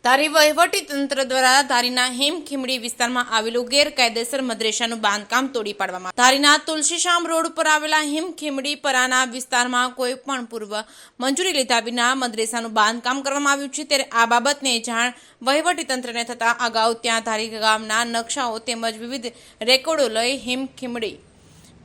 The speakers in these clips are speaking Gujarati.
ધારી વહીવટી તંત્ર દ્વારા ધારીના હેમખીમડી વિસ્તારમાં આવેલું ગેરકાયદેસર મદ્રેસાનું બાંધકામ તોડી પાડવામાં ધારીના તુલસીશ્યામ રોડ પર આવેલા હેમખીમડી પરાના વિસ્તારમાં કોઈ પણ પૂર્વ મંજૂરી લીધા વિના મદ્રેસાનું બાંધકામ કરવામાં આવ્યું છે। ત્યારે આ બાબતને જાણ વહીવટી તંત્રને થતાં અગાઉ ત્યાં ધારી ગામના નકશાઓ તેમજ વિવિધ રેકોર્ડો લઈ હેમખીમડી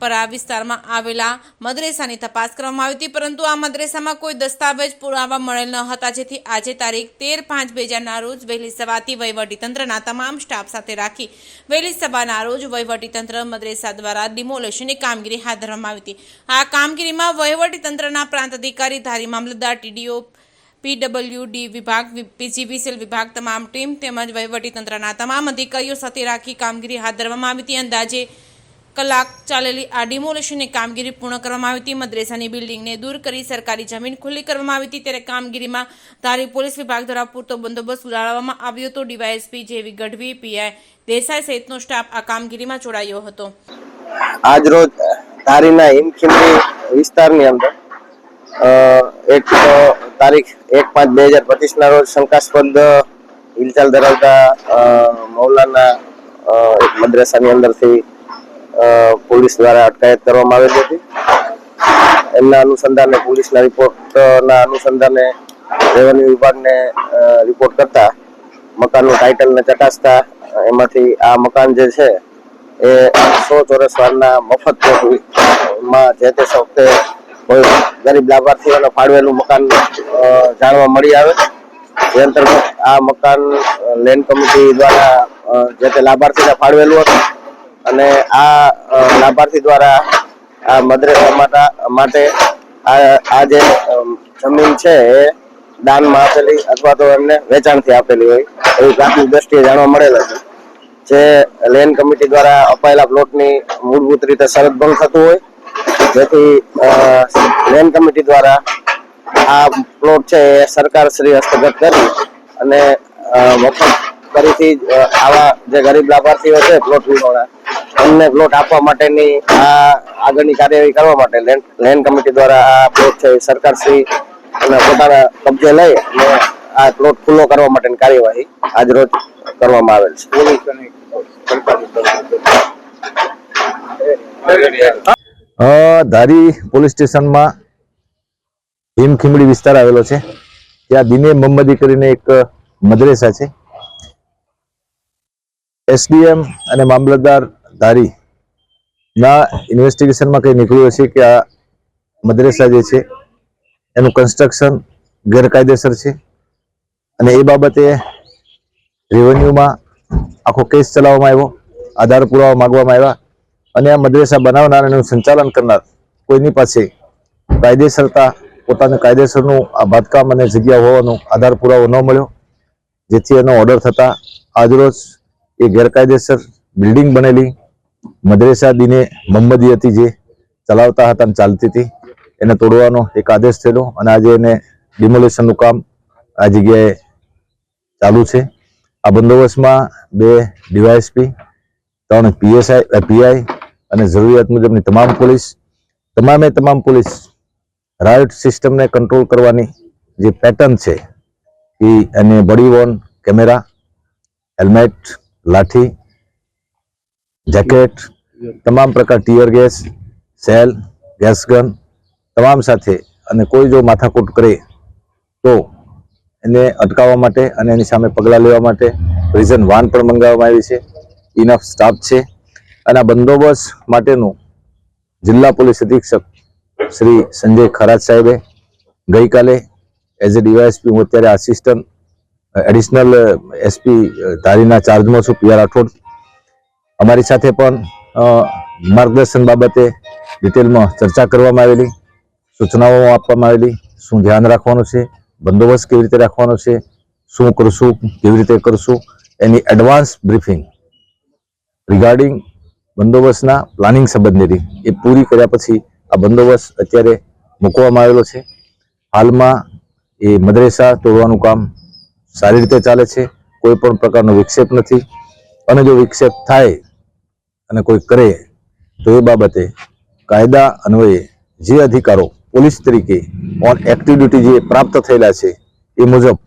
પરા વિસ્તારમાં આવેલા મદ્રેસાની તપાસ કરવામાં આવી હતી, પરંતુ આ મદ્રેસામાં કોઈ દસ્તાવેજ પુરાવા મળેલ ન હતા, જેથી આજે તારીખ 13/5/2000ના રોજ વહેલી સવારથી વહીવટીતંત્રના તમામ સ્ટાફ સાથે રાખી વહેલી સવારના રોજ વહીવટીતંત્ર મદ્રેસા દ્વારા ડિમોલેશનની કામગીરી હાથ ધરવામાં આવી હતી। આ કામગીરીમાં વહીવટીતંત્રના પ્રાંત અધિકારી, ધારી મામલતદાર, TDO, PWD વિભાગ, PGVCL વિભાગ, તમામ ટીમ તેમજ વહીવટીતંત્રના તમામ અધિકારીઓ સાથે રાખી કામગીરી હાથ ધરવામાં આવી હતી। અંદાજે કલાક ચાલેલી આ ડિમોલેશનની કામગીરી પૂર્ણ કરવામાં આવી હતી। મદ્રેસાની બિલ્ડિંગને દૂર કરી સરકારી જમીન ખુલ્લી કરવામાં આવી હતી। ત્યારે કામગીરીમાં ધારી પોલીસ વિભાગ દ્વારા પૂરતો બંદોબસ્ત ઉડાડવામાં આવ્યો હતો। ડીવાયએસપી જેવી ગઢવી, PI દેસાઈ સહિતનો સ્ટાફ આ કામગીરીમાં જોડાયો હતો। આજ રોજ ધારીના હેમખીમડી વિસ્તારની અંદર એક તારીખ 1/5/2025ના રોજ શંકાસ્પદ હિલચાલ ધરાવતા મૌલાના એક મદ્રેસાની અંદરથી પોલીસ દ્વારા અટકાયત કરવામાં આવેલી હતી। એમના અનુસંધાને પોલીસના રિપોર્ટના અનુસંધાને રેવન્યુ વિભાગને રિપોર્ટ કરતા મકાનનું ટાઇટલને ચકાસતા એમાંથી આ મકાન જે છે એ 100 ચોરસ વારના મફત પ્લોટમાં જે તે વખતે કોઈ ગરીબ લાભાર્થીઓને ફાળવેલું મકાન જાણવા મળી આવે, જે અંતર્ગત આ મકાન લેન્ડ કમિટી દ્વારા જે તે લાભાર્થીને ફાળવેલું હતું અને આ લાભાર્થી દ્વારા આ મદ્રેસા માટે આ જે જમીન છે એ દાનમાં આપેલી અથવા તો એમને વેચાણથી આપેલી હોય એવી પ્રાથમિક દ્રષ્ટિએ જાણવા મળેલ હતું, જે લેન્ડ કમિટી દ્વારા અપાયેલા પ્લોટની મૂળભૂત રીતે શરત ભંગ થતું હોય, જેથી લેન્ડ કમિટી દ્વારા આ પ્લોટ છે એ સરકાર શ્રી હસ્તગત કરી અને મફત ફરીથી આવા જે ગરીબ લાભાર્થીઓ છે પ્લોટ વિહોણા એમને પ્લોટ આપવા માટેની આ આગળની કાર્યવાહી કરવા માટે લેન્ડ કમિટી દ્વારા આ પ્લોટ છે સરકાર શ્રી અને પોતાના કબજે લઈ અને આ પ્લોટ ખુલ્લો કરવા માટેની કાર્યવાહી આજ રોજ કરવામાં આવેલ છે। ધારી પોલીસ સ્ટેશનમાં હેમખીમડી વિસ્તાર આવેલો છે, ત્યાં દિને મોહમ્મદી કરીને એક મદ્રેસા છે। SDM અને મામલતદાર ધારી ના ઇન્વેસ્ટિગેશનમાં કંઈ નીકળ્યું છે કે આ મદ્રેસા જે છે એનું કન્સ્ટ્રક્શન ગેરકાયદેસર છે અને એ બાબતે રેવન્યુમાં આખો કેસ ચલાવવામાં આવ્યો, આધાર પુરાવા માગવામાં આવ્યા અને આ મદ્રેસા બનાવનાર અને સંચાલન કરનાર કોઈની પાસે કાયદેસરતા પોતાને કાયદેસરનું આ બાંધકામ અને જગ્યા હોવાનો આધાર પુરાવો ન મળ્યો, જેથી એનો ઓર્ડર થતા આજરોજ એ ગેરકાયદેસર બિલ્ડિંગ બનેલી મદ્રેસા દિને મોહમ્મદી હતી જે ચલાવતા હતા અને ચાલતી હતી એને તોડવાનો એક આદેશ થયેલો અને આજે એને ડિમોલેશનનું કામ આ જગ્યાએ ચાલુ છે। આ બંદોબસ્તમાં 2 ડીવાયએસપી, 3 PI અને જરૂરિયાત મુજબની તમામ પોલીસ રાયોટ સિસ્ટમને કંટ્રોલ કરવાની જે પેટર્ન છે એ અને બોડી વોર્ન કેમેરા, હેલ્મેટ, લાઠી, જેકેટ, તમામ પ્રકાર tear gas, cell, gas gun તમામ સાથે અને કોઈ જો માથાકૂટ કરે તો એને અટકાવવા માટે અને એની સામે પગલાં લેવા માટે પ્રિઝન વાન પણ મંગાવવામાં આવી છે, ઇનફ સ્ટાફ છે અને આ બંદોબસ્ત માટેનું જિલ્લા પોલીસ અધિક્ષક શ્રી સંજય ખરાજ સાહેબે ગઈકાલે એઝ એ ડીવાયએસપી, હું અત્યારે આસિસ્ટન્ટ એડિશનલ SP ધારીના ચાર્જમાં છું, PR રાઠોડ, અમારી સાથે પણ માર્ગદર્શન બાબતે ડિટેલમાં ચર્ચા કરવામાં આવેલી, સૂચનાઓ આપવામાં આવેલી, શું ધ્યાન રાખવાનું છે, બંદોબસ્ત કેવી રીતે રાખવાનો છે, શું કરશું, કેવી રીતે કરશું, એની એડવાન્સ બ્રીફિંગ રિગાર્ડિંગ બંદોબસ્તના પ્લાનિંગ સંબંધેની એ પૂરી કર્યા પછી આ બંદોબસ્ત અત્યારે મૂકવામાં આવેલો છે। હાલમાં એ મદ્રેસા તોડવાનું કામ સારી રીતે ચાલે છે, કોઈ પણ પ્રકારનો વિક્ષેપ નથી અને જો વિક્ષેપ થાય અને કોઈ કરે તો એ બાબતે કાયદા અન્વયે જે અધિકારો પોલીસ તરીકે ઓન એક્ટિવ ડ્યુટી જે પ્રાપ્ત થયેલા છે એ મુજબ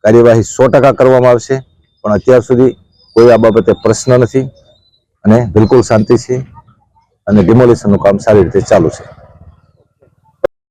કાર્યવાહી 100% કરવામાં આવશે, પણ અત્યાર સુધી કોઈ આ બાબતે પ્રશ્ન નથી અને બિલકુલ શાંતિ છે અને ડિમોલિશનનું કામ સારી રીતે ચાલુ છે.